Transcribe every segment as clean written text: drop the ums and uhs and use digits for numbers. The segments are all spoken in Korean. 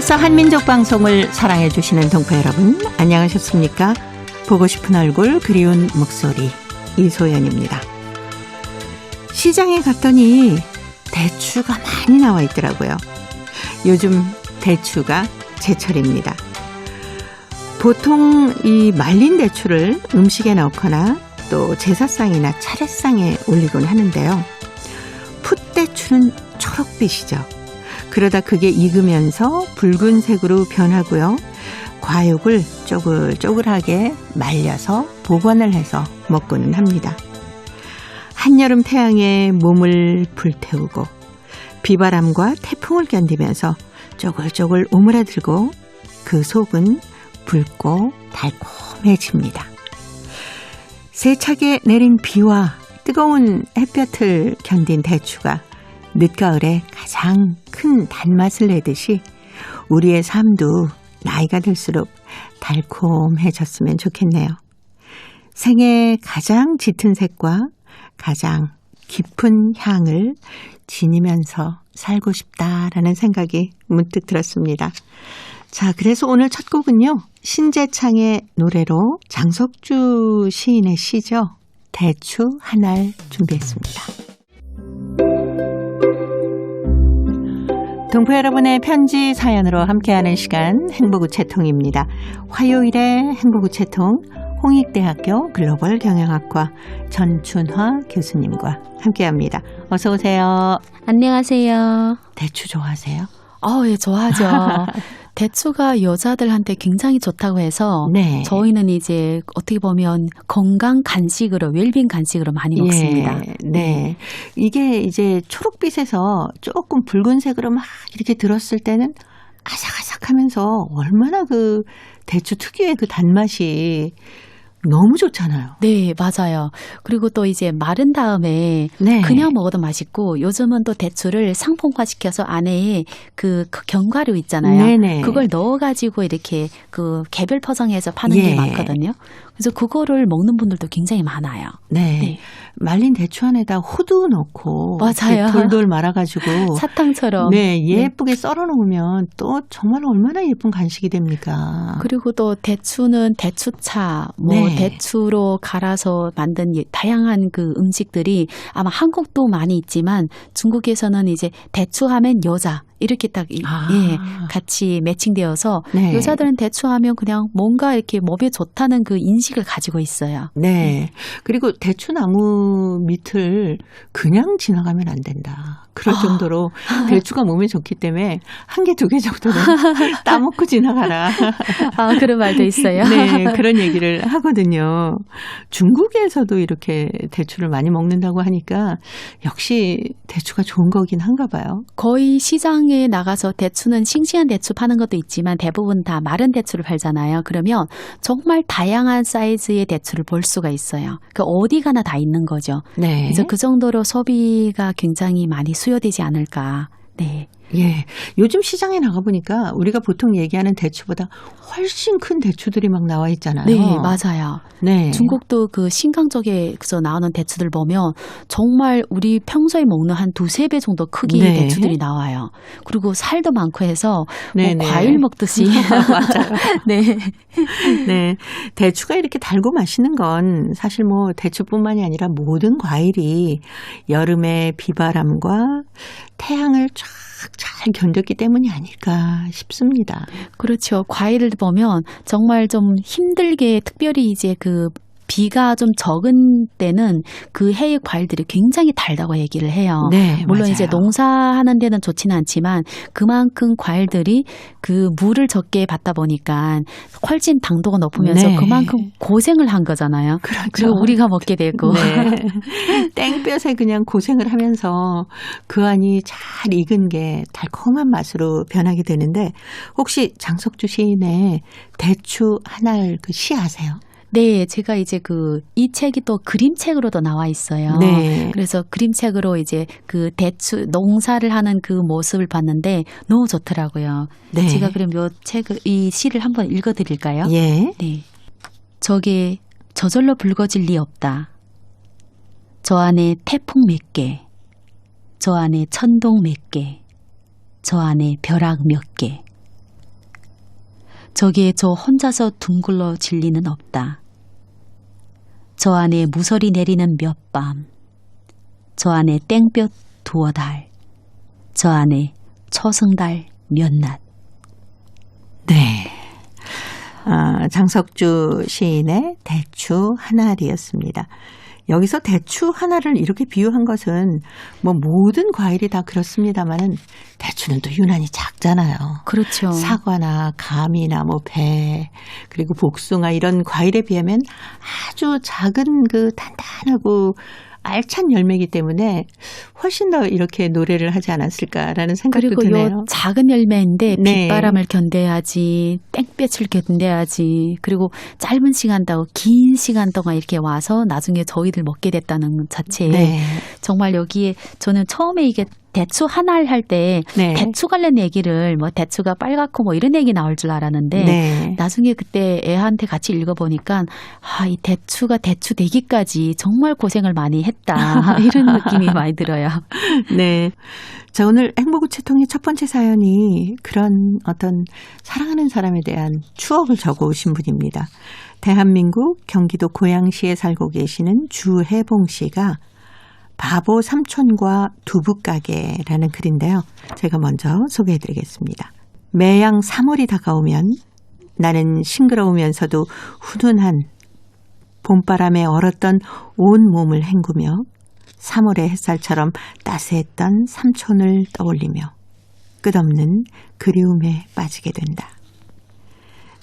벌써 한민족 방송을 사랑해 주시는 동포 여러분, 안녕하셨습니까? 보고 싶은 얼굴, 그리운 목소리, 이소연입니다. 시장에 갔더니 대추가 많이 나와 있더라고요. 요즘 대추가 제철입니다. 보통 이 말린 대추를 음식에 넣거나 또 제사상이나 차례상에 올리곤 하는데요. 풋대추는 초록빛이죠. 그러다 그게 익으면서 붉은색으로 변하고요. 과육을 쪼글쪼글하게 말려서 보관을 해서 먹고는 합니다. 한여름 태양에 몸을 불태우고 비바람과 태풍을 견디면서 쪼글쪼글 오므라들고 그 속은 붉고 달콤해집니다. 세차게 내린 비와 뜨거운 햇볕을 견딘 대추가 늦가을에 가장 큰 단맛을 내듯이 우리의 삶도 나이가 들수록 달콤해졌으면 좋겠네요. 생애 가장 짙은 색과 가장 깊은 향을 지니면서 살고 싶다라는 생각이 문득 들었습니다. 자, 그래서 오늘 첫 곡은요. 신재창의 노래로 장석주 시인의 시죠. 대추 한 알 준비했습니다. 동포 여러분의 편지 사연으로 함께하는 시간 행복우체통입니다. 화요일에 행복우체통 홍익대학교 글로벌 경영학과 전춘화 교수님과 함께합니다. 어서 오세요. 안녕하세요. 대추 좋아하세요? 예, 좋아하죠. 대추가 여자들한테 굉장히 좋다고 해서 네. 저희는 이제 어떻게 보면 건강 간식으로, 웰빙 간식으로 많이 먹습니다. 네. 이게 이제 초록빛에서 조금 붉은색으로 막 이렇게 들었을 때는 아삭아삭하면서 얼마나 그 대추 특유의 그 단맛이 너무 좋잖아요. 네, 맞아요. 그리고 또 이제 마른 다음에 네. 그냥 먹어도 맛있고 요즘은 또 대추를 상품화시켜서 안에 그 견과류 있잖아요. 네네. 그걸 넣어가지고 이렇게 그 개별 포장해서 파는 게 많거든요. 그래서 그거를 먹는 분들도 굉장히 많아요. 네. 네. 말린 대추 안에다 호두 넣고 맞아요. 돌돌 말아가지고 사탕처럼. 네, 예쁘게 썰어 놓으면 또 정말 얼마나 예쁜 간식이 됩니까? 그리고 또 대추는 대추차, 네. 대추로 갈아서 만든 다양한 그 음식들이 아마 한국도 많이 있지만 중국에서는 이제 대추하면 여자 이렇게 딱 같이 매칭되어서 네. 여자들은 대추하면 그냥 뭔가 이렇게 몸에 좋다는 그 인식을 가지고 있어요. 네. 그리고 대추나무 밑을 그냥 지나가면 안 된다. 그럴 정도로 대추가 몸에 좋기 때문에 한 개, 두 개 정도는 따먹고 지나가라. 그런 말도 있어요. 네, 그런 얘기를 하거든요. 중국에서도 이렇게 대추를 많이 먹는다고 하니까 역시 대추가 좋은 거긴 한가 봐요. 거의 시장에 나가서 대추는 싱싱한 대추 파는 것도 있지만 대부분 다 마른 대추를 팔잖아요. 그러면 정말 다양한 사이즈의 대추를 볼 수가 있어요. 그 어디 가나 다 있는 거죠. 네. 그래서 그 정도로 소비가 굉장히 많이 수요되지 않을까. 네. 예. 요즘 시장에 나가보니까 우리가 보통 얘기하는 대추보다 훨씬 큰 대추들이 막 나와 있잖아요. 네, 맞아요. 네. 중국도 그 신강 쪽에서 나오는 대추들 보면 정말 우리 평소에 먹는 한 두세 배 정도 크기의 네. 대추들이 나와요. 그리고 살도 많고 해서 네네. 과일 먹듯이. 맞아요. 네. 네. 대추가 이렇게 달고 맛있는 건 사실 뭐 대추뿐만이 아니라 모든 과일이 여름의 비바람과 태양을 쫙 잘 견뎠기 때문이 아닐까 싶습니다. 그렇죠. 과일을 보면 정말 좀 힘들게 특별히 이제 그 비가 좀 적은 때는 그 해의 과일들이 굉장히 달다고 얘기를 해요. 네, 물론 맞아요. 이제 농사하는 데는 좋지는 않지만 그만큼 과일들이 그 물을 적게 받다 보니까 훨씬 당도가 높으면서 네. 그만큼 고생을 한 거잖아요. 그렇죠. 그리고 우리가 먹게 되고. 네. 땡볕에 그냥 고생을 하면서 그 안이 잘 익은 게 달콤한 맛으로 변하게 되는데 혹시 장석주 시인의 대추 한 알 그 시 아세요? 네, 제가 이제 이 책이 또 그림책으로도 나와 있어요. 네. 그래서 그림책으로 이제 그 대추 농사를 하는 그 모습을 봤는데 너무 좋더라고요. 네. 제가 그럼 이 시를 한번 읽어드릴까요? 예. 네. 저게 저절로 붉어질 리 없다. 저 안에 태풍 몇 개, 저 안에 천둥 몇 개, 저 안에 벼락 몇 개. 저기에 저 혼자서 둥글러질 리는 없다. 저 안에 무설이 내리는 몇 밤, 저 안에 땡볕 두어 달, 저 안에 초승달 몇 낮. 네. 장석주 시인의 대추 하나리였습니다. 여기서 대추 하나를 이렇게 비유한 것은 뭐 모든 과일이 다 그렇습니다만은 대추는 또 유난히 작잖아요. 그렇죠. 사과나 감이나 뭐 배 그리고 복숭아 이런 과일에 비하면 아주 작은 그 단단하고 알찬 열매이기 때문에 훨씬 더 이렇게 노래를 하지 않았을까라는 생각도 그리고 드네요. 요 작은 열매인데 네. 빗바람을 견뎌야지, 땡볕을 견뎌야지, 그리고 짧은 시간 동안 긴 시간 동안 이렇게 와서 나중에 저희들 먹게 됐다는 자체에 네. 정말 여기에 저는 처음에 이게 대추 하나를 할 때 네. 대추 관련 얘기를 뭐 대추가 빨갛고 뭐 이런 얘기 나올 줄 알았는데 네. 나중에 그때 애한테 같이 읽어보니까 이 대추가 대추 되기까지 정말 고생을 많이 했다 이런 느낌이 많이 들어요. 네. 자, 오늘 행복우체통의 첫 번째 사연이 그런 어떤 사랑하는 사람에 대한 추억을 적어 오신 분입니다. 대한민국 경기도 고양시에 살고 계시는 주혜봉 씨가 바보 삼촌과 두부가게라는 글인데요. 제가 먼저 소개해드리겠습니다. 매양 3월이 다가오면 나는 싱그러우면서도 훈훈한 봄바람에 얼었던 온 몸을 헹구며 3월의 햇살처럼 따스했던 삼촌을 떠올리며 끝없는 그리움에 빠지게 된다.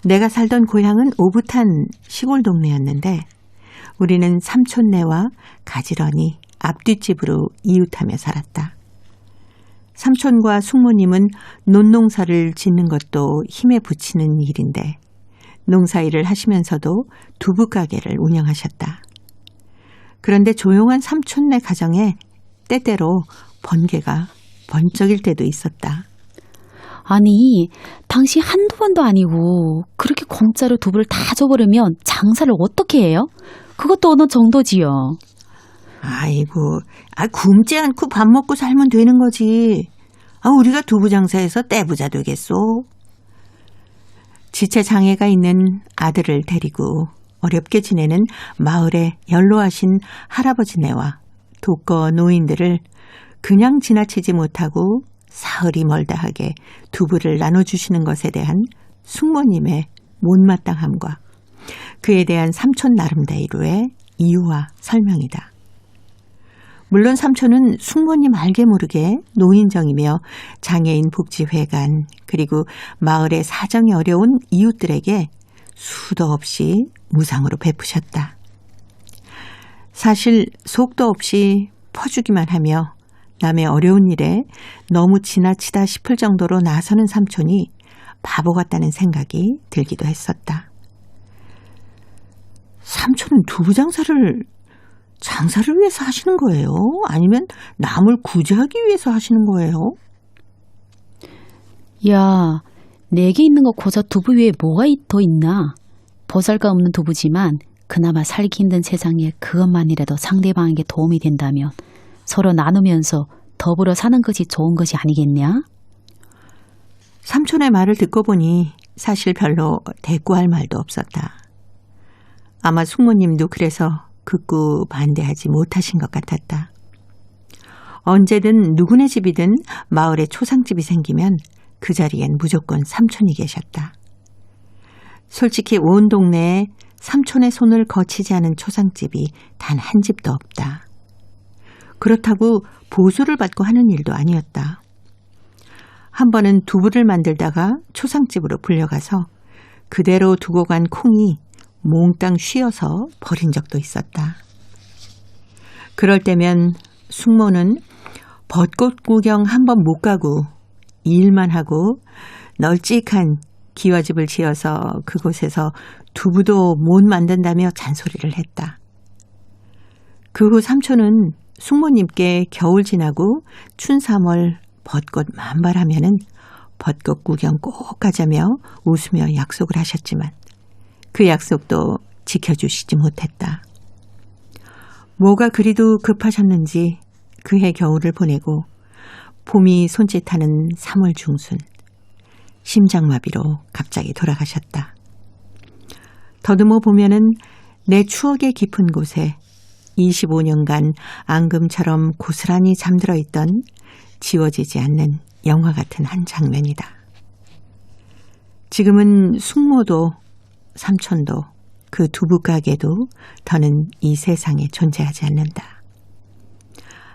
내가 살던 고향은 오붓한 시골 동네였는데 우리는 삼촌네와 가지런히 앞뒷집으로 이웃하며 살았다. 삼촌과 숙모님은 논농사를 짓는 것도 힘에 부치는 일인데 농사일을 하시면서도 두부가게를 운영하셨다. 그런데 조용한 삼촌네 가정에 때때로 번개가 번쩍일 때도 있었다. 아니, 당시 한두 번도 아니고 그렇게 공짜로 두부를 다 줘버리면 장사를 어떻게 해요? 그것도 어느 정도지요. 아이고, 굶지 않고 밥 먹고 살면 되는 거지. 우리가 두부 장사해서 떼부자 되겠소. 지체 장애가 있는 아들을 데리고 어렵게 지내는 마을의 연로하신 할아버지네와 독거 노인들을 그냥 지나치지 못하고 사흘이 멀다 하게 두부를 나눠주시는 것에 대한 숙모님의 못마땅함과 그에 대한 삼촌 나름대로의 이유와 설명이다. 물론 삼촌은 숙모님 알게 모르게 노인정이며 장애인 복지회관 그리고 마을의 사정이 어려운 이웃들에게 수도 없이 무상으로 베푸셨다. 사실 속도 없이 퍼주기만 하며 남의 어려운 일에 너무 지나치다 싶을 정도로 나서는 삼촌이 바보 같다는 생각이 들기도 했었다. 삼촌은 두부 장사를 위해서 하시는 거예요? 아니면 남을 구제하기 위해서 하시는 거예요? 야, 내게 있는 거 고작 두부 위에 뭐가 더 있나? 보잘것 없는 두부지만 그나마 살기 힘든 세상에 그것만이라도 상대방에게 도움이 된다면 서로 나누면서 더불어 사는 것이 좋은 것이 아니겠냐? 삼촌의 말을 듣고 보니 사실 별로 대꾸할 말도 없었다. 아마 숙모님도 그래서 극구 반대하지 못하신 것 같았다. 언제든 누구네 집이든 마을에 초상집이 생기면 그 자리엔 무조건 삼촌이 계셨다. 솔직히 온 동네에 삼촌의 손을 거치지 않은 초상집이 단 한 집도 없다. 그렇다고 보수를 받고 하는 일도 아니었다. 한 번은 두부를 만들다가 초상집으로 불려가서 그대로 두고 간 콩이 몽땅 쉬어서 버린 적도 있었다. 그럴 때면 숙모는 벚꽃 구경 한 번 못 가고 일만 하고 널찍한 기와집을 지어서 그곳에서 두부도 못 만든다며 잔소리를 했다. 그 후 삼촌은 숙모님께 겨울 지나고 춘3월 벚꽃 만발하면은 벚꽃 구경 꼭 가자며 웃으며 약속을 하셨지만 그 약속도 지켜주시지 못했다. 뭐가 그리도 급하셨는지 그해 겨울을 보내고 봄이 손짓하는 3월 중순 심장마비로 갑자기 돌아가셨다. 더듬어 보면은 내 추억의 깊은 곳에 25년간 앙금처럼 고스란히 잠들어 있던 지워지지 않는 영화 같은 한 장면이다. 지금은 숙모도 삼촌도 그 두부가게도 더는 이 세상에 존재하지 않는다.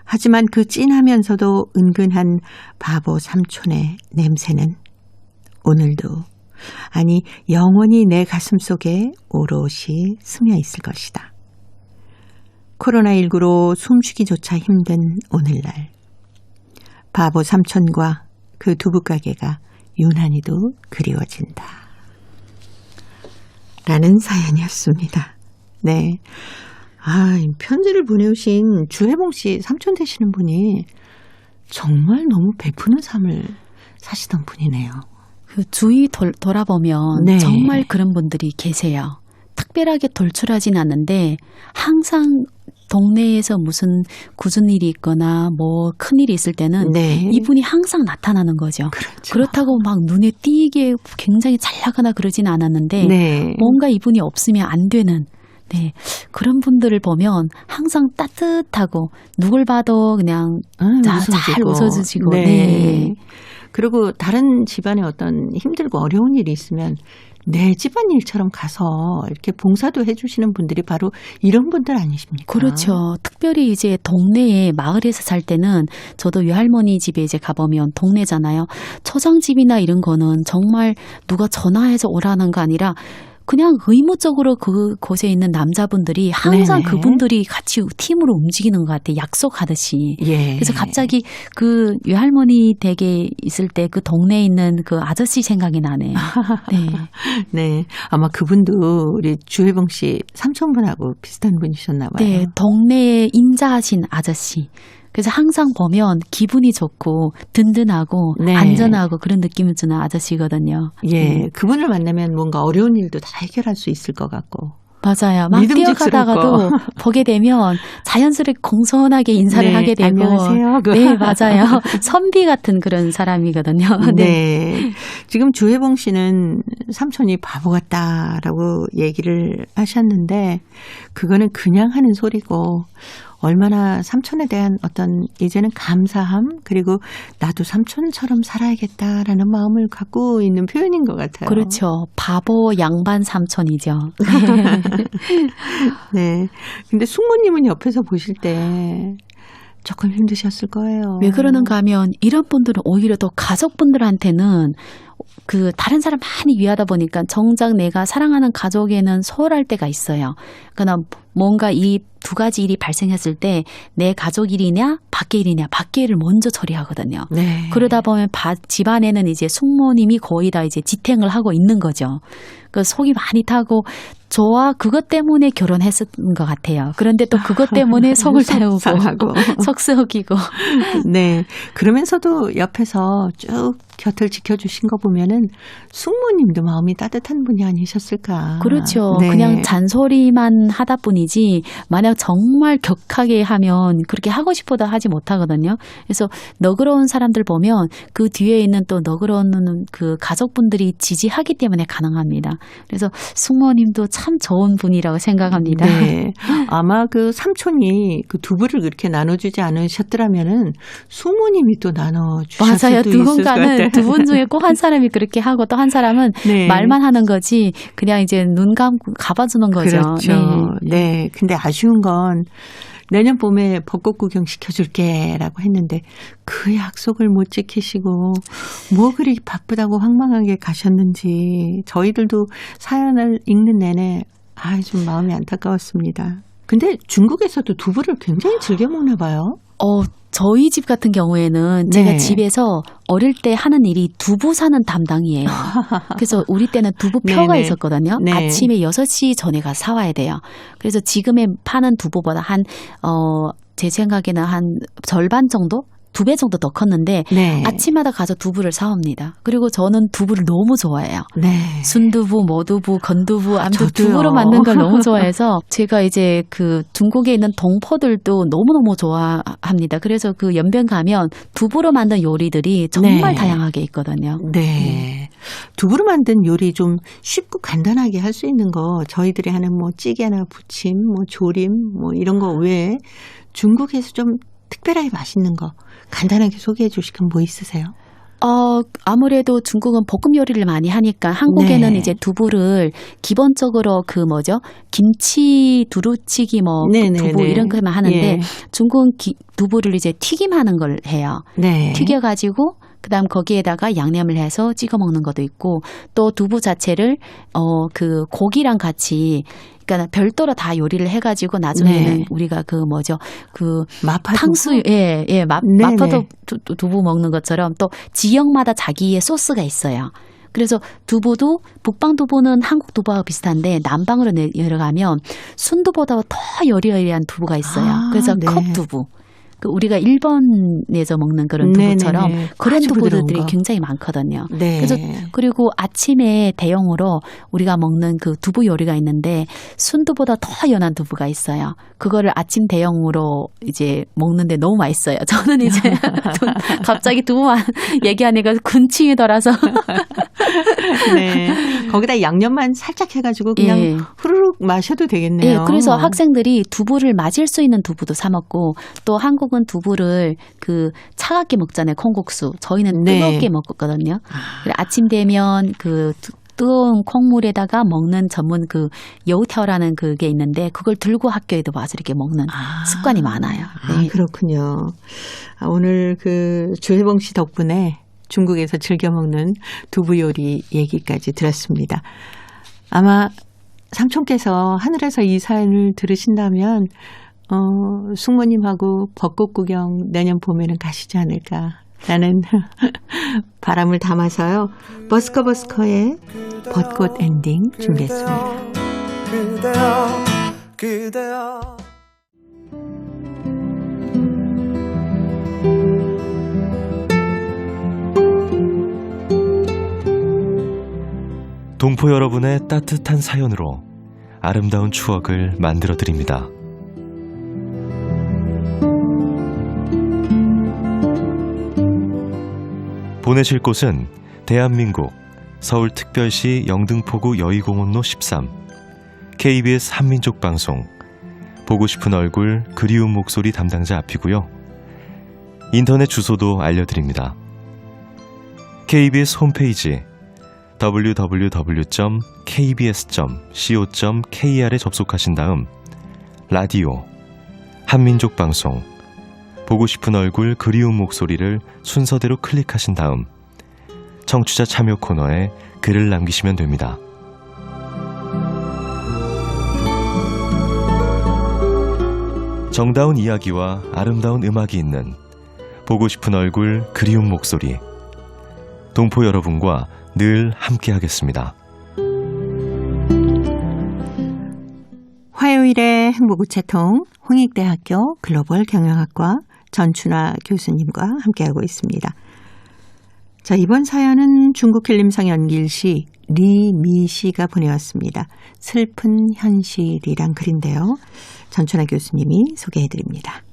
하지만 그 찐하면서도 은근한 바보 삼촌의 냄새는 오늘도, 아니 영원히 내 가슴 속에 오롯이 스며 있을 것이다. 코로나19로 숨쉬기조차 힘든 오늘날, 바보 삼촌과 그 두부가게가 유난히도 그리워진다. 라는 사연이었습니다. 네. 편지를 보내오신 주혜봉 씨 삼촌 되시는 분이 정말 너무 베푸는 삶을 사시던 분이네요. 그 주위 돌아보면 네. 정말 그런 분들이 계세요. 특별하게 돌출하진 않는데 항상 동네에서 무슨 굳은 일이 있거나 뭐 큰일이 있을 때는 네. 이분이 항상 나타나는 거죠. 그렇죠. 그렇다고 막 눈에 띄게 굉장히 잘 나가나 그러진 않았는데 네. 뭔가 이분이 없으면 안 되는, 네, 그런 분들을 보면 항상 따뜻하고 누굴 봐도 그냥 잘 웃어주시고. 네. 네. 그리고 다른 집안에 어떤 힘들고 어려운 일이 있으면 내 집안일처럼 가서 이렇게 봉사도 해주시는 분들이 바로 이런 분들 아니십니까? 그렇죠. 특별히 이제 동네에 마을에서 살 때는 저도 외할머니 집에 이제 가보면 동네잖아요. 초장집이나 이런 거는 정말 누가 전화해서 오라는 거 아니라 그냥 의무적으로 그곳에 있는 남자분들이 항상 네네. 그분들이 같이 팀으로 움직이는 것 같아요. 약속하듯이. 예. 그래서 갑자기 그 외할머니 댁에 있을 때 그 동네에 있는 그 아저씨 생각이 나네요. 네. 네. 아마 그분도 우리 주혜봉 씨 삼촌분하고 비슷한 분이셨나 봐요. 네. 동네에 인자하신 아저씨. 그래서 항상 보면 기분이 좋고 든든하고 네. 안전하고 그런 느낌을 주는 아저씨거든요. 예. 그분을 만나면 뭔가 어려운 일도 다 해결할 수 있을 것 같고. 맞아요. 막 믿음직스럽고. 뛰어가다가도 보게 되면 자연스럽게 공손하게 인사를 네, 하게 되고. 안녕하세요. 네, 맞아요. 선비 같은 그런 사람이거든요. 네. 지금 주혜봉 씨는 삼촌이 바보 같다라고 얘기를 하셨는데 그거는 그냥 하는 소리고 얼마나 삼촌에 대한 어떤 이제는 감사함 그리고 나도 삼촌처럼 살아야겠다라는 마음을 갖고 있는 표현인 것 같아요. 그렇죠. 바보 양반 삼촌이죠. 네. 근데 숙모님은 옆에서 보실 때 조금 힘드셨을 거예요. 왜 그러는가 하면 이런 분들은 오히려 더 가족분들한테는 그 다른 사람 많이 위하다 보니까 정작 내가 사랑하는 가족에는 소홀할 때가 있어요. 그러나 뭔가 이 두 가지 일이 발생했을 때 내 가족 일이냐 밖의 일이냐 밖의 일을 먼저 처리하거든요. 네. 그러다 보면 집안에는 이제 숙모님이 거의 다 이제 지탱을 하고 있는 거죠. 그 속이 많이 타고 저와 그것 때문에 결혼했었던 것 같아요. 그런데 또 그것 때문에 속을 태우고 속 썩이고. 네. 그러면서도 옆에서 쭉 곁을 지켜주신 거 보면은 숙모님도 마음이 따뜻한 분이 아니셨을까. 그렇죠. 네. 그냥 잔소리만 하다 뿐이지 만약 정말 격하게 하면 그렇게 하고 싶어도 하지 못하거든요. 그래서 너그러운 사람들 보면 그 뒤에 있는 또 너그러운 그 가족분들이 지지하기 때문에 가능합니다. 그래서 숙모님도 참 좋은 분이라고 생각합니다. 네. 아마 그 삼촌이 그 두부를 그렇게 나눠주지 않으셨더라면은 숙모님이 또 나눠주셨을 맞아요. 수도 있을 것 같아요. 누군가는 두 분 중에 꼭 한 사람이 그렇게 하고 또 한 사람은 네. 말만 하는 거지 그냥 이제 눈 감고 가봐주는 거죠. 그렇죠. 네. 근데 아쉬운 건 내년 봄에 벚꽃 구경 시켜줄게라고 했는데 그 약속을 못 지키시고 뭐 그리 바쁘다고 황망하게 가셨는지 저희들도 사연을 읽는 내내 좀 마음이 안타까웠습니다. 근데 중국에서도 두부를 굉장히 즐겨 먹나 봐요. 저희 집 같은 경우에는 제가 네. 집에서 어릴 때 하는 일이 두부 사는 담당이에요. 그래서 우리 때는 두부표가 네네. 있었거든요. 네. 아침에 6시 전에 가 사와야 돼요. 그래서 지금의 파는 두부보다 제 생각에는 한 절반 정도? 2배 정도 더 컸는데 네. 아침마다 가서 두부를 사옵니다. 그리고 저는 두부를 너무 좋아해요. 네. 순두부, 모두부, 건두부, 아무튼 저도요. 두부로 만든 걸 너무 좋아해서 제가 이제 그 중국에 있는 동포들도 너무너무 좋아합니다. 그래서 그 연변 가면 두부로 만든 요리들이 정말 네. 다양하게 있거든요. 네. 두부로 만든 요리 좀 쉽고 간단하게 할 수 있는 거 저희들이 하는 뭐 찌개나 부침, 뭐 조림 뭐 이런 거 외에 중국에서 좀 특별하게 맛있는 거 간단하게 소개해 주시면 뭐 있으세요? 아무래도 중국은 볶음 요리를 많이 하니까 한국에는 네. 이제 두부를 기본적으로 그 뭐죠? 김치 두루치기 뭐 네네네. 두부 이런 거만 하는데 예. 중국은 두부를 이제 튀김하는 걸 해요. 네. 튀겨가지고 그다음 거기에다가 양념을 해서 찍어 먹는 것도 있고 또 두부 자체를 그 고기랑 같이 그러니까 별도로 다 요리를 해가지고 나중에는 네. 우리가 그 뭐죠 그 마파두부? 탕수육 네네. 마파도 두부 먹는 것처럼 또 지역마다 자기의 소스가 있어요. 그래서 두부도 북방 두부는 한국 두부와 비슷한데 남방으로 내려가면 순두보다 더 여리여리한 두부가 있어요. 그래서 네. 컵두부. 그 우리가 일본에서 먹는 그런 두부처럼 네네네. 그런 아주 부드러운 두부들이 거. 굉장히 많거든요. 네. 그래서 그리고 아침에 대용으로 우리가 먹는 그 두부 요리가 있는데 순두보다 더 연한 두부가 있어요. 그거를 아침 대용으로 이제 먹는데 너무 맛있어요. 저는 이제 갑자기 두부만 얘기하니까 군침이 돌아서 네. 거기다 양념만 살짝 해가지고 그냥 예. 후루룩 마셔도 되겠네요. 예, 그래서 학생들이 두부를 마실 수 있는 두부도 사 먹고 또 한국은 두부를 그 차갑게 먹잖아요. 콩국수. 저희는 네. 뜨겁게 먹거든요. 그래서 아침 되면 그 뜨거운 콩물에다가 먹는 전문 그 여우태어라는 그게 있는데 그걸 들고 학교에도 와서 이렇게 먹는 습관이 많아요. 네. 그렇군요. 오늘 그 조혜봉 씨 덕분에 중국에서 즐겨 먹는 두부 요리 얘기까지 들었습니다. 아마 삼촌께서 하늘에서 이 사연을 들으신다면 숙모님하고 벚꽃 구경 내년 봄에는 가시지 않을까라는 바람을 담아서요. 버스커버스커의 벚꽃 엔딩 준비했습니다. 그대여 동포 여러분의 따뜻한 사연으로 아름다운 추억을 만들어 드립니다. 보내실 곳은 대한민국 서울특별시 영등포구 여의공원로 13 KBS 한민족방송 보고 싶은 얼굴 그리운 목소리 담당자 앞이고요. 인터넷 주소도 알려드립니다. KBS 홈페이지 www.kbs.co.kr에 접속하신 다음 라디오, 한민족방송, 보고 싶은 얼굴 그리운 목소리를 순서대로 클릭하신 다음 청취자 참여 코너에 글을 남기시면 됩니다. 정다운 이야기와 아름다운 음악이 있는 보고 싶은 얼굴 그리운 목소리 동포 여러분과 늘 함께하겠습니다. 화요일의 행복우체통 홍익대학교 글로벌 경영학과 전춘아 교수님과 함께하고 있습니다. 자, 이번 사연은 중국 한림성 연길시 리미 씨가 보내왔습니다. 슬픈 현실이란 글인데요. 전춘아 교수님이 소개해드립니다.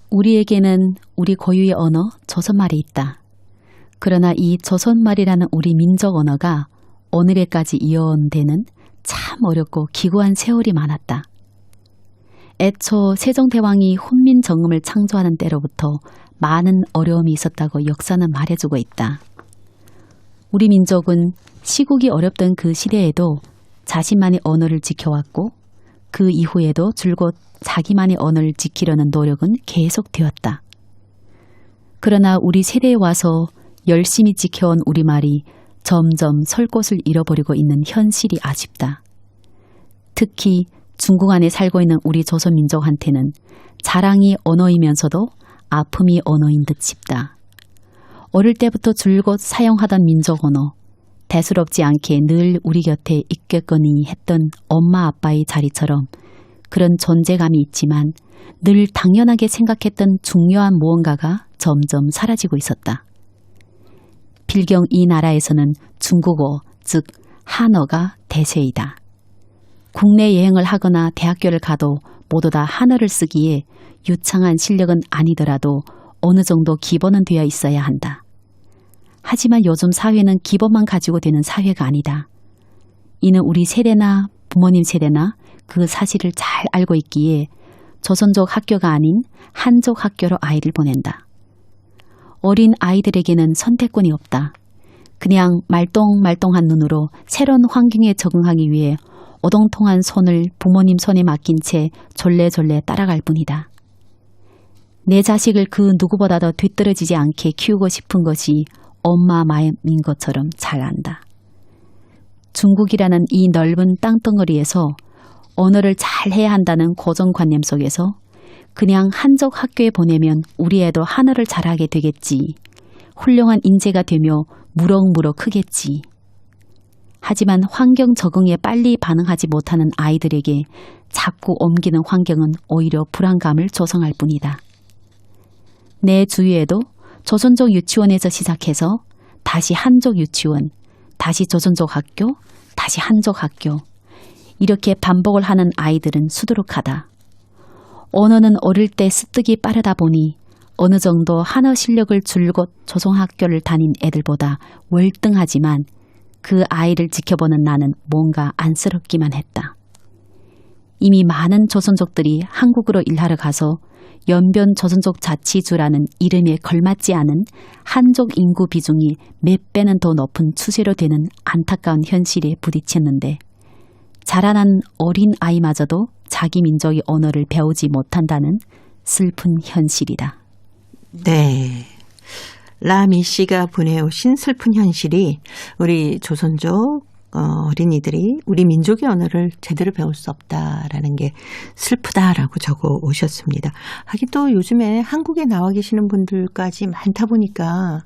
우리에게는 우리 고유의 언어 조선말이 있다. 그러나 이 조선말이라는 우리 민족 언어가 오늘에까지 이어온 데는 참 어렵고 기구한 세월이 많았다. 애초 세종대왕이 훈민정음을 창조하는 때로부터 많은 어려움이 있었다고 역사는 말해주고 있다. 우리 민족은 시국이 어렵던 그 시대에도 자신만의 언어를 지켜왔고 그 이후에도 줄곧 자기만의 언어를 지키려는 노력은 계속되었다. 그러나 우리 세대에 와서 열심히 지켜온 우리말이 점점 설 곳을 잃어버리고 있는 현실이 아쉽다. 특히 중국 안에 살고 있는 우리 조선민족한테는 자랑이 언어이면서도 아픔이 언어인 듯 싶다. 어릴 때부터 줄곧 사용하던 민족 언어, 대수롭지 않게 늘 우리 곁에 있겠거니 했던 엄마 아빠의 자리처럼 그런 존재감이 있지만 늘 당연하게 생각했던 중요한 무언가가 점점 사라지고 있었다. 필경 이 나라에서는 중국어, 즉 한어가 대세이다. 국내 여행을 하거나 대학교를 가도 모두 다 한어를 쓰기에 유창한 실력은 아니더라도 어느 정도 기본은 되어 있어야 한다. 하지만 요즘 사회는 기본만 가지고 되는 사회가 아니다. 이는 우리 세대나 부모님 세대나 그 사실을 잘 알고 있기에 조선족 학교가 아닌 한족 학교로 아이를 보낸다. 어린 아이들에게는 선택권이 없다. 그냥 말똥말똥한 눈으로 새로운 환경에 적응하기 위해 오동통한 손을 부모님 손에 맡긴 채 졸래졸래 따라갈 뿐이다. 내 자식을 그 누구보다도 뒤떨어지지 않게 키우고 싶은 것이 엄마 마음인 것처럼 잘 안다. 중국이라는 이 넓은 땅덩어리에서 언어를 잘해야 한다는 고정관념 속에서 그냥 한족 학교에 보내면 우리 애도 한어를 잘하게 되겠지. 훌륭한 인재가 되며 무럭무럭 크겠지. 하지만 환경 적응에 빨리 반응하지 못하는 아이들에게 자꾸 옮기는 환경은 오히려 불안감을 조성할 뿐이다. 내 주위에도 조선족 유치원에서 시작해서 다시 한족 유치원, 다시 조선족 학교, 다시 한족 학교 이렇게 반복을 하는 아이들은 수두룩하다. 언어는 어릴 때 습득이 빠르다 보니 어느 정도 한어 실력을 줄곧 조선학교를 다닌 애들보다 월등하지만 그 아이를 지켜보는 나는 뭔가 안쓰럽기만 했다. 이미 많은 조선족들이 한국으로 일하러 가서 연변 조선족 자치주라는 이름에 걸맞지 않은 한족 인구 비중이 몇 배는 더 높은 추세로 되는 안타까운 현실에 부딪혔는데 자라난 어린 아이마저도 자기 민족의 언어를 배우지 못한다는 슬픈 현실이다. 네. 라미 씨가 보내오신 슬픈 현실이 우리 조선족 어린이들이 우리 민족의 언어를 제대로 배울 수 없다라는 게 슬프다라고 적어 오셨습니다. 하긴 또 요즘에 한국에 나와 계시는 분들까지 많다 보니까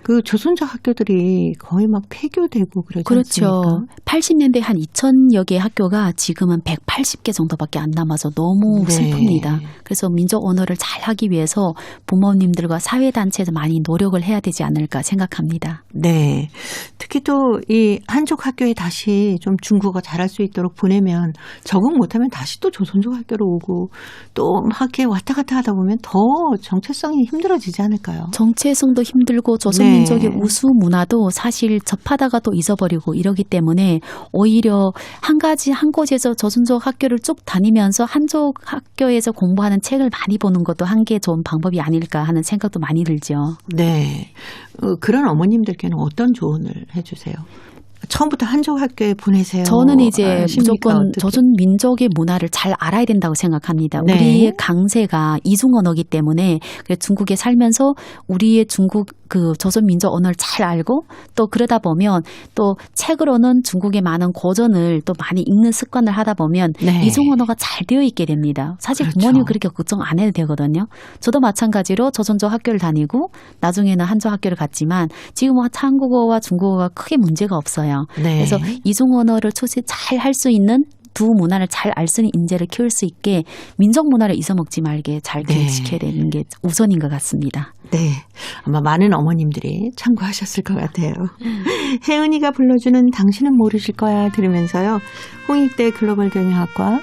그 조선족 학교들이 거의 막 폐교되고 그러지 그렇죠. 않습니까? 80년대 한 2000여 개 학교가 지금은 180개 정도밖에 안 남아서 너무 네. 슬픕니다. 그래서 민족 언어를 잘 하기 위해서 부모님들과 사회단체에서 많이 노력을 해야 되지 않을까 생각합니다. 네. 특히 또 이 한족 학교에 다시 좀 중국어 잘할 수 있도록 보내면 적응 못하면 다시 또 조선족 학교로 오고 또 막 이렇게 왔다 갔다 하다 보면 더 정체성이 힘들어지지 않을까요? 정체성도 힘들고 조선민족의 우수 문화도 사실 접하다가 또 잊어버리고 이러기 때문에 오히려 한 곳에서 조선족 학교를 쭉 다니면서 한족 학교에서 공부하는 책을 많이 보는 것도 한 개 좋은 방법이 아닐까 하는 생각도 많이 들죠. 네. 그런 어머님들께는 어떤 조언을 해주세요? 처음부터 한족 학교에 보내세요. 저는 이제 무조건 어떻게? 조선 민족의 문화를 잘 알아야 된다고 생각합니다. 네. 우리의 강세가 이중 언어이기 때문에 중국에 살면서 우리의 중국 그 조선 민족 언어를 잘 알고 또 그러다 보면 또 책으로는 중국의 많은 고전을 또 많이 읽는 습관을 하다 보면 네. 이중 언어가 잘 되어 있게 됩니다. 사실 그렇죠. 부모님 그렇게 걱정 안 해도 되거든요. 저도 마찬가지로 조선족 학교를 다니고 나중에는 한족 학교를 갔지만 지금 한국어와 중국어가 크게 문제가 없어요. 네. 그래서 이중 언어를 잘 할 수 있는 두 문화를 잘 알 수 있는 인재를 키울 수 있게 민족 문화를 잊어먹지 말게 잘 교육시켜야 되는 게 우선인 것 같습니다. 네. 아마 많은 어머님들이 참고하셨을 것 같아요. 혜은이가 불러주는 당신은 모르실 거야 들으면서요. 홍익대 글로벌 경영학과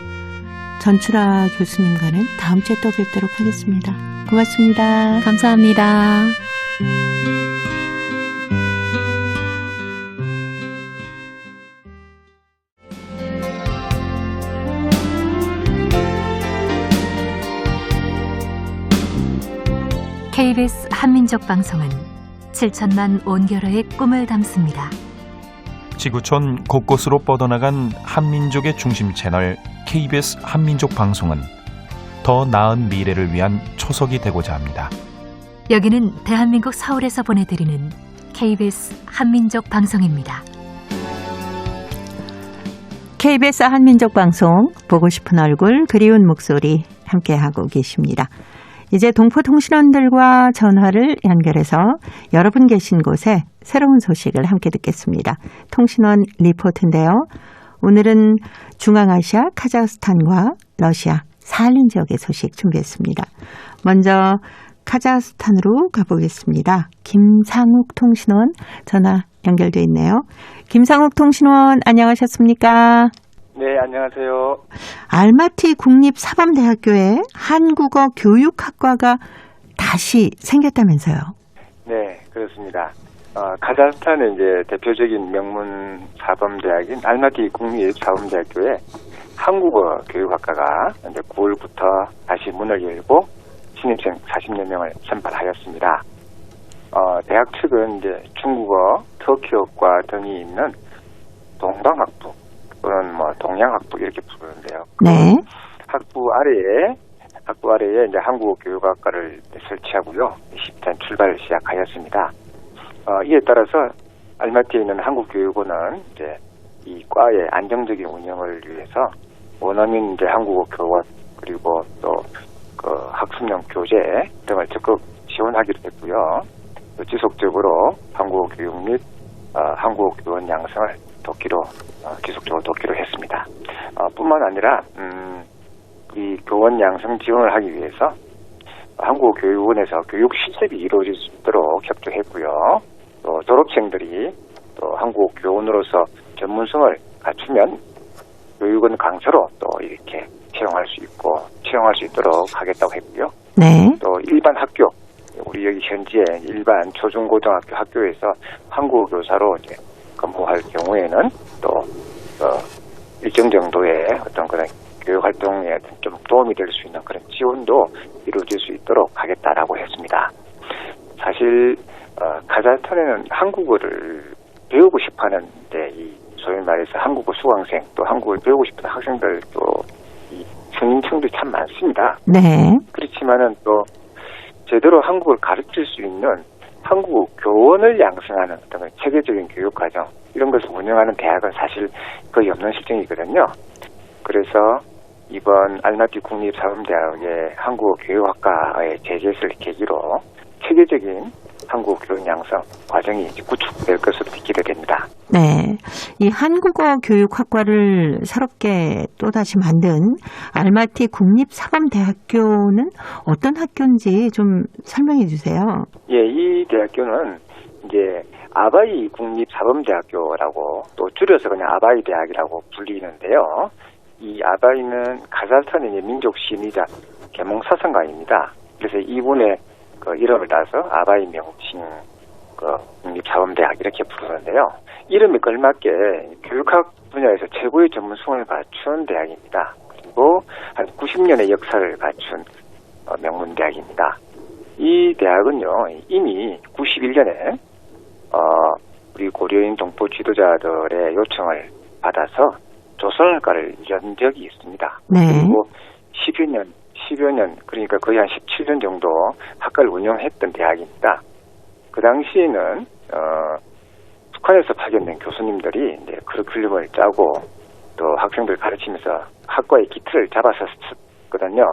전출아 교수님과는 다음 주에 또 뵙도록 하겠습니다. 고맙습니다. 감사합니다. KBS 한민족 방송은 7천만 온결어의 꿈을 담습니다. 지구촌 곳곳으로 뻗어나간 한민족의 중심 채널 KBS 한민족 방송은 더 나은 미래를 위한 초석이 되고자 합니다. 여기는 대한민국 서울에서 보내드리는 KBS 한민족 방송입니다. KBS 한민족 방송 보고 싶은 얼굴 그리운 목소리 함께하고 계십니다. 이제 동포통신원들과 전화를 연결해서 여러분 계신 곳에 새로운 소식을 함께 듣겠습니다. 통신원 리포트인데요. 오늘은 중앙아시아 카자흐스탄과 러시아 사할린 지역의 소식 준비했습니다. 먼저 카자흐스탄으로 가보겠습니다. 김상욱 통신원 전화 연결돼 있네요. 김상욱 통신원 안녕하셨습니까? 네, 안녕하세요. 알마티 국립사범대학교에 한국어 교육학과가 다시 생겼다면서요? 네, 그렇습니다. 카자흐스탄의 이제 대표적인 명문 사범대학인 알마티 국립사범대학교에 한국어 교육학과가 이제 9월부터 다시 문을 열고 신입생 40여 명을 선발하였습니다. 대학 측은 이제 중국어, 터키어과 등이 있는 동방학부 또는 뭐 동양학부 이렇게 부르는데요. 네. 학부 아래에 이제 한국어 교육학과를 설치하고요. 10단 출발을 시작하였습니다. 이에 따라서 알마티에 있는 한국교육원은 이제 이 과의 안정적인 운영을 위해서 원어민 이제 한국어 교원 그리고 또 그 학습용 교재 등을 적극 지원하기로 했고요. 또 지속적으로 한국어 교육 및 한국어 교원 양성을 지속적으로 돕기로 했습니다. 뿐만 아니라 이 교원 양성 지원을 하기 위해서 한국어 교육원에서 교육 실습이 이루어질 수 있도록 협조했고요. 또 졸업생들이 또 한국어 교원으로서 전문성을 갖추면 교육원 강사로 또 이렇게 채용할 수 있도록 하겠다고 했고요. 네. 또 일반 학교, 우리 여기 현지의 일반 초중고등학교 학교에서 한국어 교사로 이제 근무할 경우에는 또 일정 정도의 어떤 그런 교육 활동에 좀 도움이 될 수 있는 그런 지원도 이루어질 수 있도록 하겠다라고 했습니다. 사실 카자흐스탄에는 한국어를 배우고 싶어하는데 이 소위 말해서 한국어 수강생 또 한국어를 배우고 싶은 학생들 또 이 성인층들이 참 많습니다. 네. 그렇지만은 또 제대로 한국어를 가르칠 수 있는 한국어 교원을 양성하는 어떤 체계적인 교육 과정 이런 것을 운영하는 대학은 사실 거의 없는 실정이거든요. 그래서 이번 알마티 국립사범대학의 한국어 교육학과의 제재를 계기로 체계적인 한국어 교육 양성 과정이 이제 구축될 것으로 기대됩니다. 네. 이 한국어 교육학과를 새롭게 또다시 만든 알마티 국립사범대학교는 어떤 학교인지 좀 설명해 주세요. 예, 이 대학교는 이제 아바이 국립사범대학교라고 또 줄여서 그냥 아바이 대학이라고 불리는데요. 이 아바이는 카자흐스탄의 민족 시민이자 계몽사성가입니다. 그래서 이분의 그 이름을 따서 아바이 명칭 국립사범대학 이렇게 부르는데요. 이름에 걸맞게 교육학 분야에서 최고의 전문성을 갖춘 대학입니다. 그리고 한 90년의 역사를 갖춘 명문대학입니다. 이 대학은요 이미 91년에 우리 고려인 동포 지도자들의 요청을 받아서 조선어과를 연 적이 있습니다. 네. 그리고 10여 년, 그러니까 거의 한 17년 정도 학과를 운영했던 대학입니다. 그 당시에는, 북한에서 파견된 교수님들이 이제 커리큘럼을 짜고 또 학생들 가르치면서 학과의 기틀을 잡았었거든요.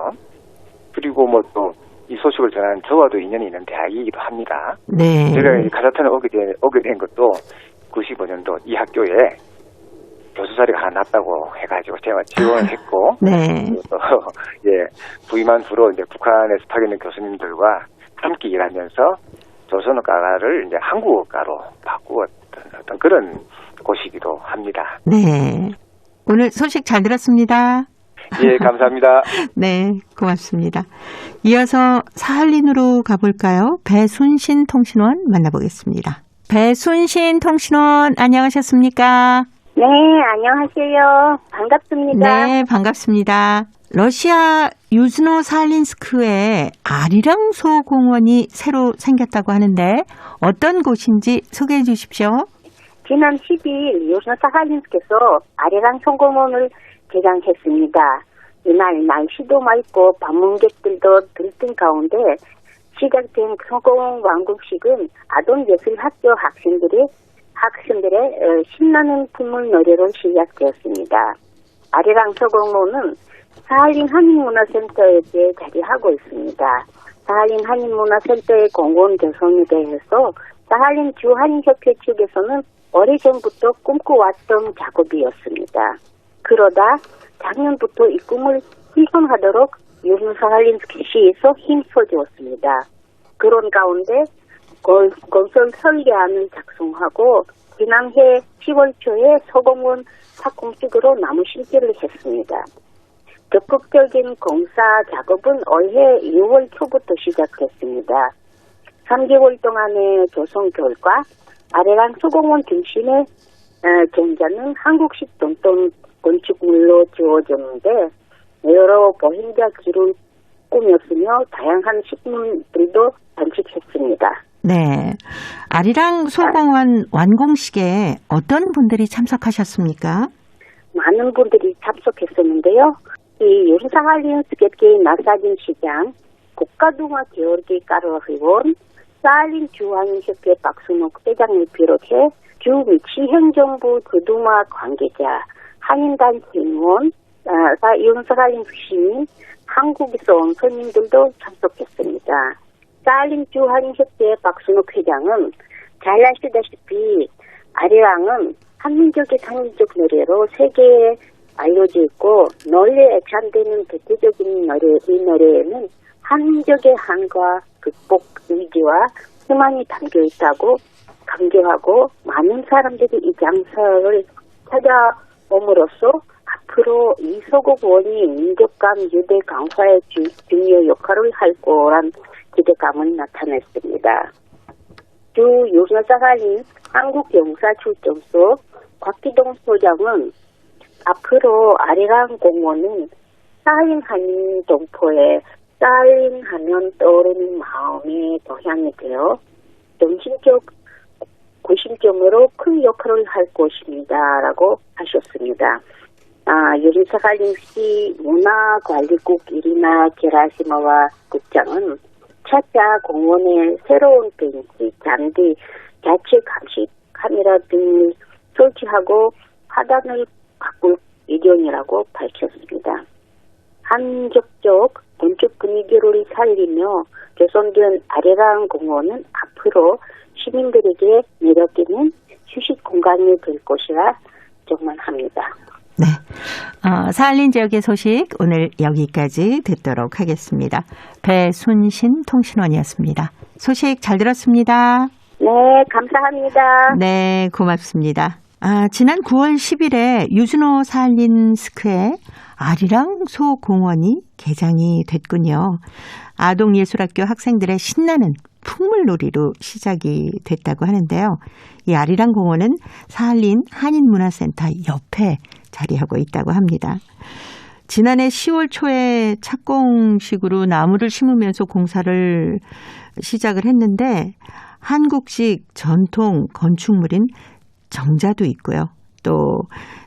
그리고 뭐 또 이 소식을 전한 저와도 인연이 있는 대학이기도 합니다. 네. 제가 카자흐스탄에 오게 된 것도 95년도 이 학교에 교수 자리가 하나 났다고 해가지고 제가 지원을 했고, 네. 예, 부임한 후로 이제 북한에서 파견된 교수님들과 함께 일하면서 조선어과를 이제 한국어과로 바꾸었던 어떤 그런 곳이기도 합니다. 네. 오늘 소식 잘 들었습니다. 예, 감사합니다. 네, 고맙습니다. 이어서 사할린으로 가볼까요? 배순신 통신원 만나보겠습니다. 배순신 통신원 안녕하셨습니까? 네, 안녕하세요. 반갑습니다. 네, 반갑습니다. 러시아 유즈노 사할린스크에 아리랑소 공원이 새로 생겼다고 하는데 어떤 곳인지 소개해 주십시오. 지난 10일 유즈노 사할린스크에서 아리랑소 공원을 개장했습니다. 이날 날씨도 맑고 방문객들도 들뜬 가운데 시작된 소공원 왕국식은 아동예술학교 학생들의 신나는 풍물 노래로 시작되었습니다. 아리랑소 공원은 사할린 한인문화센터에 자리하고 있습니다. 사할린 한인문화센터의 공원 조성에 대해서 사할린 주한인협회 측에서는 오래전부터 꿈꿔왔던 작업이었습니다. 그러다 작년부터 이 꿈을 실현하도록 유르사할린스키 시에서 힘써주었습니다. 그런 가운데 건설 설계안을 작성하고 지난해 10월 초에 소공원 착공식으로 나무 심기를 했습니다. 적극적인 공사 작업은 올해 6월 초부터 시작됐습니다. 3개월 동안의 조성 결과 아래강 소공원 중심의 경자는 한국식 전통 건축물로 지어졌는데 여러 보행자 길을 꾸몄으며 다양한 식물들도 장식했습니다. 네. 아리랑 소공원 완공식에 어떤 분들이 참석하셨습니까? 많은 분들이 참석했었는데요. 이 유르사할린스키 나사진 시장, 국가동화 기울기 까르의원, 사할린 주한협회 박순옥 회장을 비롯해 주 시행정부 두두마 관계자, 한인단 신원, 유르사할린스키 시민, 한국에서 온 손님들도 참석했습니다. 사할린 주한협회 박순옥 회장은 잘 아시다시피 아리랑은 한민족의 상징적 노래로 세계에 알려져 있고 널리 애찬되는 대표적인 노래, 이 노래에는 한민족의 한과 극복 의지와 희망이 담겨 있다고 강조하고 많은 사람들이 이 장사를 찾아옴으로써 앞으로 이 소국원이 민족간 유대 강화에 중요 역할을 할 거란 기대감을 나타냈습니다. 주 유르사할린 한국영사출장소 곽기동 소장은 앞으로 아리랑 공원은 사할린 한인 동포에 사할린 하면 떠오르는 마음의 도향이 되어 정신적 구심점으로 큰 역할을 할 것입니다라고 하셨습니다. 유르사할린시 문화관리국 이리나 게라시마와 국장은 차차 공원에 새로운 벤치, 잔디, 좌측 감시 카메라 등을 설치하고 화단을 바꿀 예정이라고 밝혔습니다. 한족적 건축 분위기를 살리며 개선된 아리랑 공원은 앞으로 시민들에게 매력있는 휴식 공간이 될 것이라 전망합니다. 네. 사할린 지역의 소식 오늘 여기까지 듣도록 하겠습니다. 배순신 통신원이었습니다. 소식 잘 들었습니다. 네, 감사합니다. 네, 고맙습니다. 지난 9월 10일에 유준호 사할린 스크에 아리랑 소공원이 개장이 됐군요. 아동예술학교 학생들의 신나는 풍물놀이로 시작이 됐다고 하는데요. 이 아리랑 공원은 사할린 한인문화센터 옆에 자리하고 있다고 합니다. 지난해 10월 초에 착공식으로 나무를 심으면서 공사를 시작을 했는데 한국식 전통 건축물인 정자도 있고요. 또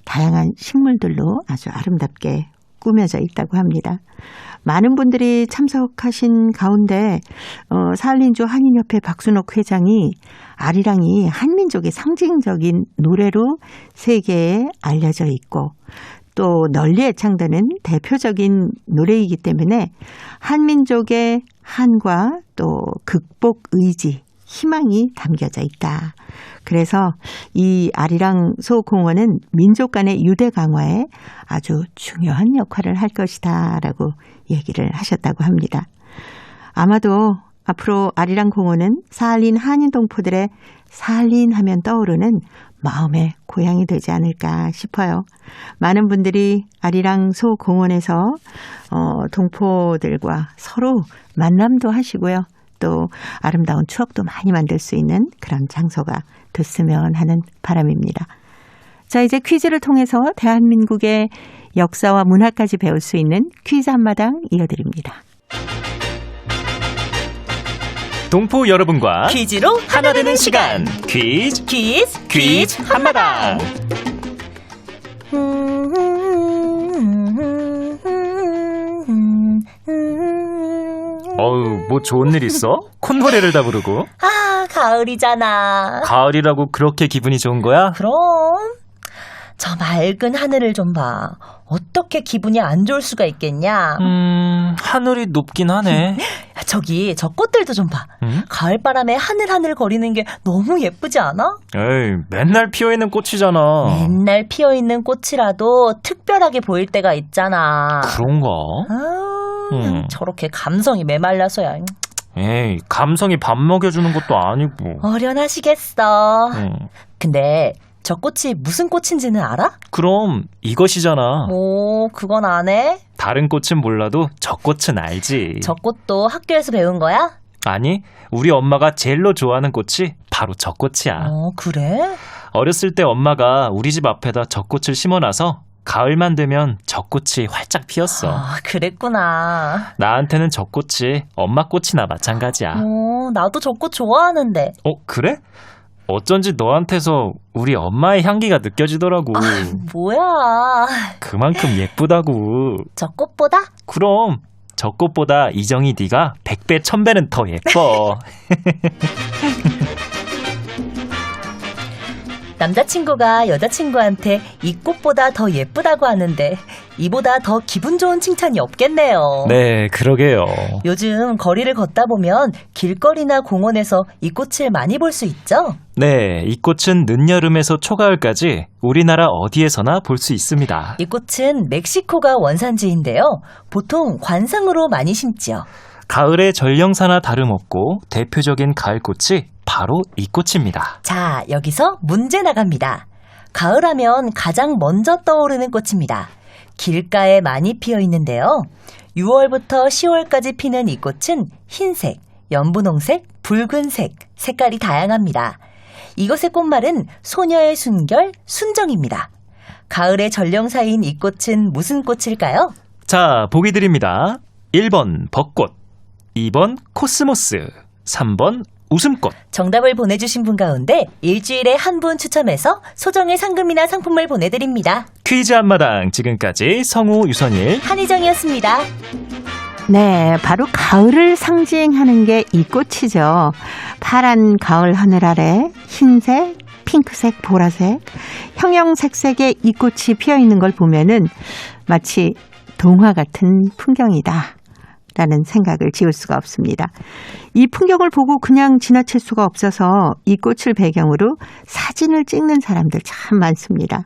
다양한 식물들로 아주 아름답게 꾸며져 있다고 합니다. 많은 분들이 참석하신 가운데 사할린주 한인협회 박순옥 회장이 아리랑이 한민족의 상징적인 노래로 세계에 알려져 있고 또 널리 애창되는 대표적인 노래이기 때문에 한민족의 한과 또 극복 의지, 희망이 담겨져 있다. 그래서 이 아리랑 소공원은 민족 간의 유대 강화에 아주 중요한 역할을 할 것이다 라고 얘기를 하셨다고 합니다. 아마도 앞으로 아리랑 공원은 사할린 한인 동포들의 사할린 하면 떠오르는 마음의 고향이 되지 않을까 싶어요. 많은 분들이 아리랑 소공원에서 동포들과 서로 만남도 하시고요. 또 아름다운 추억도 많이 만들 수 있는 그런 장소가 됐으면 하는 바람입니다. 자, 이제 퀴즈를 통해서 대한민국의 역사와 문화까지 배울 수 있는 퀴즈 한마당 이어드립니다. 동포 여러분과 퀴즈로 하나 되는 시간 퀴즈 한마당. 어우, 뭐 좋은 일 있어? 콧노래를 다 부르고. 가을이잖아. 가을이라고 그렇게 기분이 좋은 거야? 그럼 저 맑은 하늘을 좀 봐. 어떻게 기분이 안 좋을 수가 있겠냐? 하늘이 높긴 하네. 저기 저 꽃들도 좀 봐. 가을바람에 하늘하늘 거리는 게 너무 예쁘지 않아? 에이, 맨날 피어있는 꽃이잖아. 맨날 피어있는 꽃이라도 특별하게 보일 때가 있잖아. 그런가? 저렇게 감성이 메말라서야. 에이, 감성이 밥 먹여주는 것도 아니고. 어련하시겠어. 근데 저 꽃이 무슨 꽃인지는 알아? 그럼 이것이잖아. 오, 그건 안 해? 다른 꽃은 몰라도 저 꽃은 알지. 저 꽃도 학교에서 배운 거야? 아니, 우리 엄마가 제일로 좋아하는 꽃이 바로 저 꽃이야. 그래? 어렸을 때 엄마가 우리 집 앞에다 저 꽃을 심어놔서 가을만 되면 저 꽃이 활짝 피었어. 아, 그랬구나. 나한테는 저 꽃이 엄마 꽃이나 마찬가지야. 나도 저 꽃 좋아하는데. 그래? 어쩐지 너한테서 우리 엄마의 향기가 느껴지더라고. 뭐야. 그만큼 예쁘다고. 저 꽃보다? 그럼 저 꽃보다 이정이 네가 100배 1000배는 더 예뻐. 남자친구가 여자친구한테 이 꽃보다 더 예쁘다고 하는데 이보다 더 기분 좋은 칭찬이 없겠네요. 네, 그러게요. 요즘 거리를 걷다 보면 길거리나 공원에서 이 꽃을 많이 볼 수 있죠? 네, 이 꽃은 늦여름에서 초가을까지 우리나라 어디에서나 볼 수 있습니다. 이 꽃은 멕시코가 원산지인데요. 보통 관상으로 많이 심지요. 가을의 전령사나 다름없고 대표적인 가을꽃이 바로 이 꽃입니다. 자, 여기서 문제 나갑니다. 가을하면 가장 먼저 떠오르는 꽃입니다. 길가에 많이 피어 있는데요. 6월부터 10월까지 피는 이 꽃은 흰색, 연분홍색, 붉은색, 색깔이 다양합니다. 이것의 꽃말은 소녀의 순결, 순정입니다. 가을의 전령사인 이 꽃은 무슨 꽃일까요? 자, 보기 드립니다. 1번 벚꽃, 2번 코스모스, 3번 웃음꽃. 정답을 보내주신 분 가운데 일주일에 한 분 추첨해서 소정의 상금이나 상품을 보내드립니다. 퀴즈 한마당 지금까지 성우 유선일 한희정이었습니다. 네, 바로 가을을 상징하는 게 이 꽃이죠. 파란 가을 하늘 아래 흰색, 핑크색, 보라색, 형형색색의 이 꽃이 피어있는 걸 보면은 마치 동화 같은 풍경이다 라는 생각을 지울 수가 없습니다. 이 풍경을 보고 그냥 지나칠 수가 없어서 이 꽃을 배경으로 사진을 찍는 사람들 참 많습니다.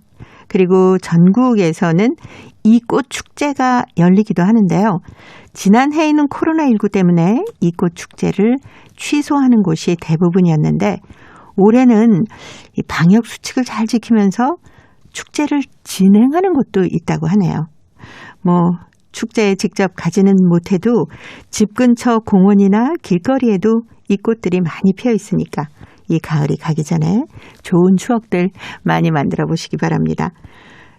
그리고 전국에서는 이 꽃 축제가 열리기도 하는데요. 지난해에는 코로나19 때문에 이 꽃 축제를 취소하는 곳이 대부분이었는데 올해는 이 방역 수칙을 잘 지키면서 축제를 진행하는 곳도 있다고 하네요. 축제에 직접 가지는 못해도 집 근처 공원이나 길거리에도 이 꽃들이 많이 피어 있으니까 이 가을이 가기 전에 좋은 추억들 많이 만들어 보시기 바랍니다.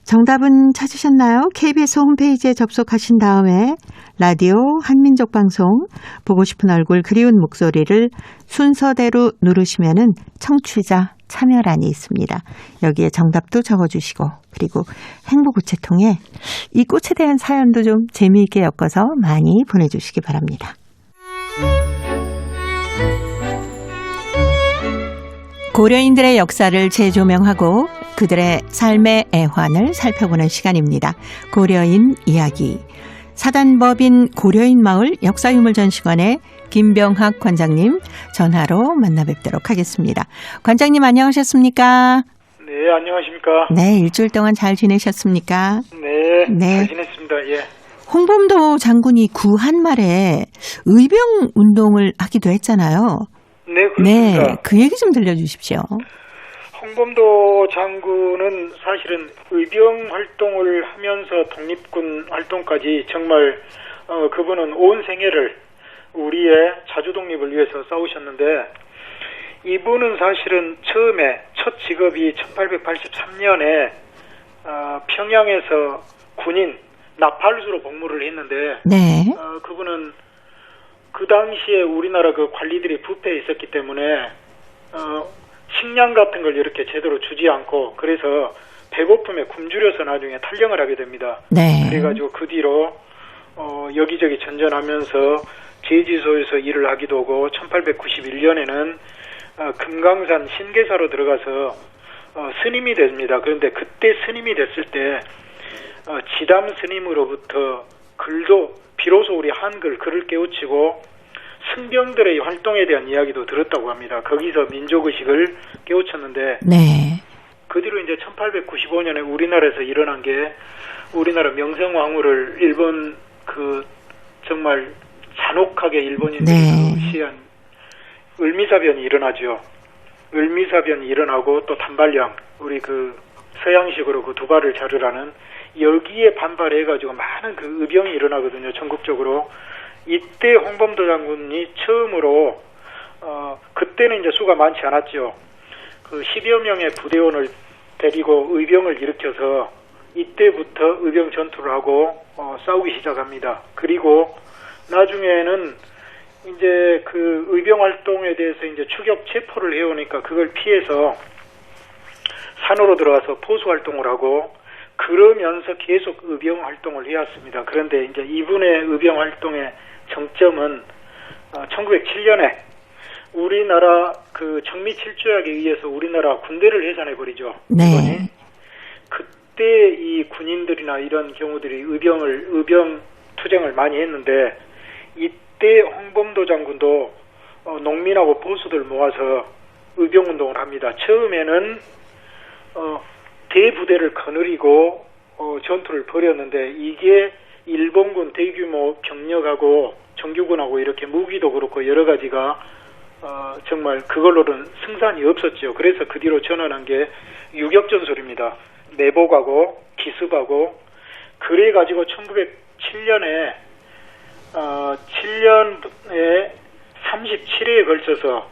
정답은 찾으셨나요? KBS 홈페이지에 접속하신 다음에 라디오 한민족 방송 보고 싶은 얼굴 그리운 목소리를 순서대로 누르시면은 청취자 참여란이 있습니다. 여기에 정답도 적어주시고 그리고 행복우체통에 이 꽃에 대한 사연도 좀 재미있게 엮어서 많이 보내주시기 바랍니다. 고려인들의 역사를 재조명하고 그들의 삶의 애환을 살펴보는 시간입니다. 고려인 이야기. 사단법인 고려인 마을 역사유물전시관의 김병학 관장님 전화로 만나 뵙도록 하겠습니다. 관장님 안녕하셨습니까? 네, 안녕하십니까? 네, 일주일 동안 잘 지내셨습니까? 네. 잘 지냈습니다. 예. 홍범도 장군이 구한말에 의병 운동을 하기도 했잖아요. 네, 그렇습니다. 네, 그 얘기 좀 들려주십시오. 홍범도 장군은 사실은 의병 활동을 하면서 독립군 활동까지 정말 그분은 온 생애를 우리의 자주 독립을 위해서 싸우셨는데 이분은 사실은 처음에 첫 직업이 1883년에 평양에서 군인 나팔수로 복무를 했는데 네. 그분은 그 당시에 우리나라 그 관리들이 부패해 있었기 때문에 식량 같은 걸 이렇게 제대로 주지 않고 그래서 배고픔에 굶주려서 나중에 탈영을 하게 됩니다. 네. 그래가지고 그 뒤로 여기저기 전전하면서 제지소에서 일을 하기도 하고 1891년에는 금강산 신계사로 들어가서 스님이 됩니다. 그런데 그때 스님이 됐을 때 지담 스님으로부터 글도 비로소 우리 한글 글을 깨우치고 승병들의 활동에 대한 이야기도 들었다고 합니다. 거기서 민족의식을 깨우쳤는데 네. 그 뒤로 이제 1895년에 우리나라에서 일어난 게 우리나라 명성황후를 일본 그 정말 잔혹하게 일본인들이 네. 시한 을미사변이 일어나죠. 을미사변이 일어나고 또 단발령 우리 그 서양식으로 그 두 발을 자르라는 여기에 반발해가지고 많은 그 의병이 일어나거든요. 전국적으로. 이때 홍범도 장군이 처음으로 그때는 이제 수가 많지 않았죠. 그 10여 명의 부대원을 데리고 의병을 일으켜서 이때부터 의병 전투를 하고 싸우기 시작합니다. 그리고 나중에는 이제 그 의병 활동에 대해서 이제 추격 체포를 해오니까 그걸 피해서 산으로 들어가서 포수 활동을 하고 그러면서 계속 의병 활동을 해왔습니다. 그런데 이제 이분의 의병 활동의 정점은 1907년에 우리나라 그 청미 7조약에 의해서 우리나라 군대를 해산해 버리죠. 네. 그때 이 군인들이나 이런 경우들이 의병 투쟁을 많이 했는데 이때 홍범도 장군도 농민하고 보수들 모아서 의병 운동을 합니다. 처음에는 대부대를 거느리고 전투를 벌였는데 이게 일본군 대규모 병력하고 정규군하고 이렇게 무기도 그렇고 여러 가지가 정말 그걸로는 승산이 없었죠. 그래서 그 뒤로 전환한 게 유격전술입니다. 내복하고 기습하고 그래가지고 1907년에 7년에 37회에 걸쳐서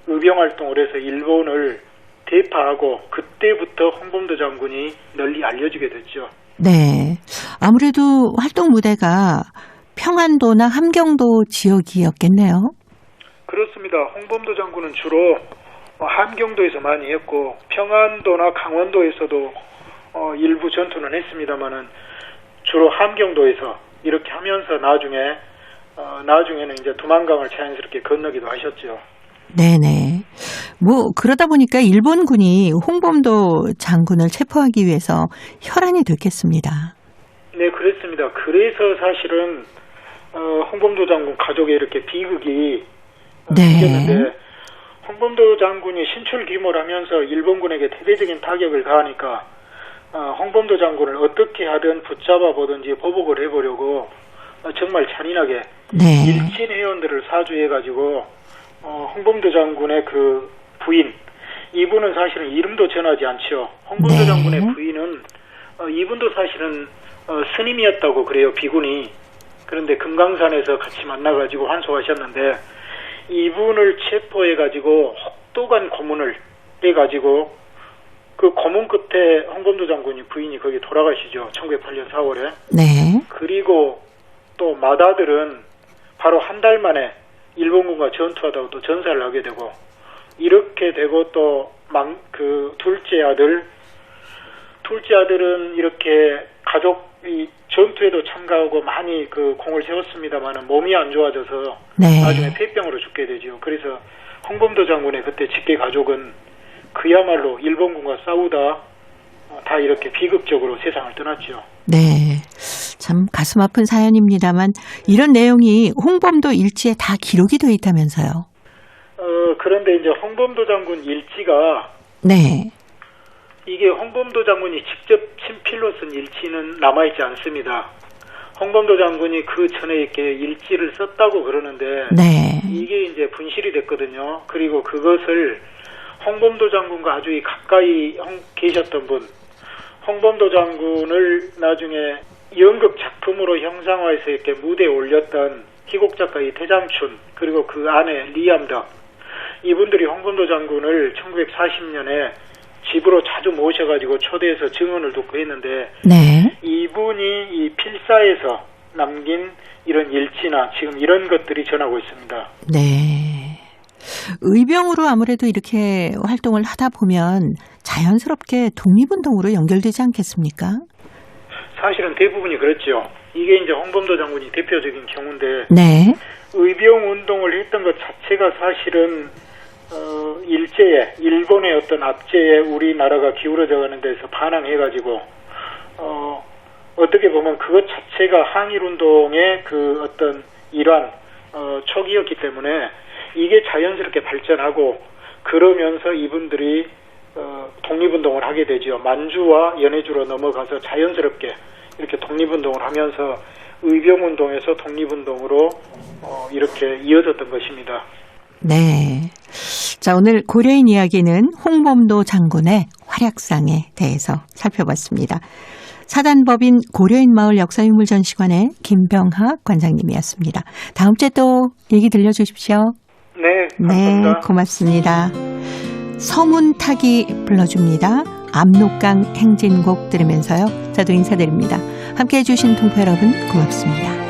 의병활동을 해서 일본을 대파하고 그때부터 홍범도 장군이 널리 알려지게 됐죠. 네. 아무래도 활동 무대가 평안도나 함경도 지역이었겠네요. 그렇습니다. 홍범도 장군은 주로 함경도에서 많이 했고 평안도나 강원도에서도 일부 전투는 했습니다만은 주로 함경도에서 이렇게 하면서 나중에는 이제 두만강을 자연스럽게 건너기도 하셨죠. 네네. 뭐 그러다 보니까 일본군이 홍범도 장군을 체포하기 위해서 혈안이 됐겠습니다. 네, 그랬습니다. 그래서 사실은 홍범도 장군 가족의 이렇게 비극이 생겼는데 홍범도 장군이 신출귀몰 하면서 일본군에게 대대적인 타격을 가하니까 홍범도 장군을 어떻게 하든 붙잡아 보든지 보복을 해보려고 정말 잔인하게 일진 회원들을 사주해가지고 홍범도 장군의 그 부인, 이분은 사실은 이름도 전하지 않죠. 홍범도 장군의 부인은 이분도 사실은 스님이었다고 그래요, 비군이. 그런데 금강산에서 같이 만나가지고 환송하셨는데 이분을 체포해가지고 혹독한 고문을 해가지고 그 고문 끝에 홍범도 장군이 부인이 거기 돌아가시죠. 1908년 4월에. 네. 그리고 또 맏아들은 바로 한 달 만에 일본군과 전투하다가 또 전사를 하게 되고 이렇게 되고 또 그 둘째 아들은 이렇게 가족이 전투에도 참가하고 많이 그 공을 세웠습니다만은 몸이 안 좋아져서 나중에 폐병으로 죽게 되죠. 그래서 홍범도 장군의 그때 직계 가족은 그야말로 일본군과 싸우다 다 이렇게 비극적으로 세상을 떠났죠. 네. 참 가슴 아픈 사연입니다만 이런 내용이 홍범도 일지에 다 기록이 되어 있다면서요. 그런데 이제 홍범도 장군 일지가 이게 홍범도 장군이 직접 친필로 쓴 일지는 남아있지 않습니다. 홍범도 장군이 그 전에 이렇게 일지를 썼다고 그러는데 이게 이제 분실이 됐거든요. 그리고 그것을 홍범도 장군과 아주 가까이 계셨던 분, 홍범도 장군을 나중에 연극 작품으로 형상화해서 이렇게 무대에 올렸던 희곡 작가 이태장춘, 그리고 그 아내 리암덕, 이분들이 홍범도 장군을 1940년에 집으로 자주 모셔가지고 초대해서 증언을 듣고 했는데 이분이 이 필사에서 남긴 이런 일지나 지금 이런 것들이 전하고 있습니다. 네. 의병으로 아무래도 이렇게 활동을 하다 보면 자연스럽게 독립운동으로 연결되지 않겠습니까? 사실은 대부분이 그렇죠. 이게 이제 홍범도 장군이 대표적인 경우인데 의병 운동을 했던 것 자체가 사실은 일제에 일본의 어떤 압제에 우리나라가 기울어져 가는 데서 반항해가지고 어떻게 보면 그것 자체가 항일운동의 그 어떤 일환 촉이었기 때문에 이게 자연스럽게 발전하고 그러면서 이분들이 독립운동을 하게 되죠. 만주와 연해주로 넘어가서 자연스럽게 이렇게 독립운동을 하면서 의병운동에서 독립운동으로 이렇게 이어졌던 것입니다. 네. 자, 오늘 고려인 이야기는 홍범도 장군의 활약상에 대해서 살펴봤습니다. 사단법인 고려인 마을 역사유물 전시관의 김병학 관장님이었습니다. 다음 주에 또 얘기 들려주십시오. 네, 감사합니다. 네, 고맙습니다. 서문탁이 불러줍니다. 압록강 행진곡 들으면서요. 저도 인사드립니다. 함께해 주신 동포 여러분 고맙습니다.